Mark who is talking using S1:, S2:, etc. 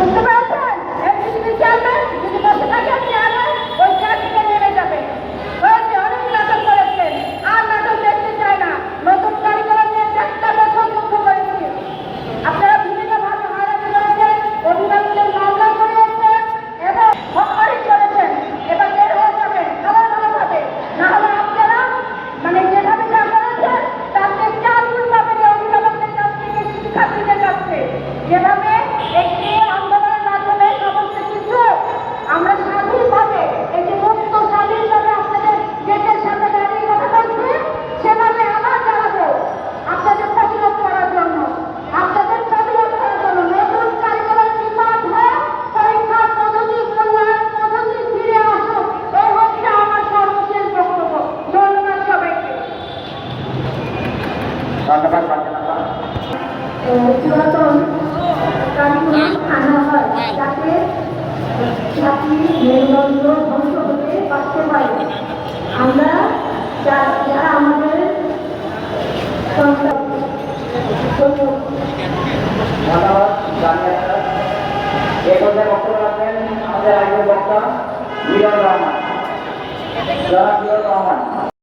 S1: বুঝতে পারছেন? এমপিসির চেয়ারম্যান যদি বসে থাকেন চেয়ারম্যান ওই চেয়ার থেকে নেমে যাবে। হয়েছে, অনেক নাটক করেছেন, আর নাটক দেখতে চায় না। নতুন কারিগর নিয়ে 4টা বছর যুদ্ধ করেছি। আপনারা বিভিন্নভাবে হয়রানি করেছেন, অভিভাবকদের মামলা করিয়েছেন এবং হকারি করেছেন। এবার বের হয়ে যাবেন ভালোভাবে, না হলে আপনারা মানে যেভাবে যা করেছেন তাতে 4 গুণ পাবেন অভিভাবকদের কাছ থেকে শিক্ষা দিতে যাচ্ছে। যেভাবে একটি আন্দোলনের মাধ্যমে সমস্ত কিছু আমরা স্বাধীনভাবে এই যে মুক্ত স্বাধীনভাবে আপনাদের দেশের সাথে দাঁড়িয়ে কথা বলছি, সেভাবে আবার দাঁড়াবো আপনাদের প্রতিরোধ করার জন্য, আপনাদের প্রতিরোধ করার জন্য। নতুন কারিকুলাম নির্মাণ হয়, পরীক্ষার পদ্ধতি মূল্যায়ন পদ্ধতি ফিরে আসুক, এই হচ্ছে আমার সর্বশেষ বক্তব্য। ধন্যবাদ সবাইকে।
S2: ধন্যবাদ।
S1: পুরাতন কারিকুলাম আনা হয় যাতে জাতি মেরুদণ্ড ধ্বংস হতে বাঁচতে পারে। আমরা যারা আমাদের
S2: ধন্যবাদ জানিয়ে এই পর্যায়ে বক্তব্য রাখবেন আমাদের আগে বক্তা মিলন রহমান।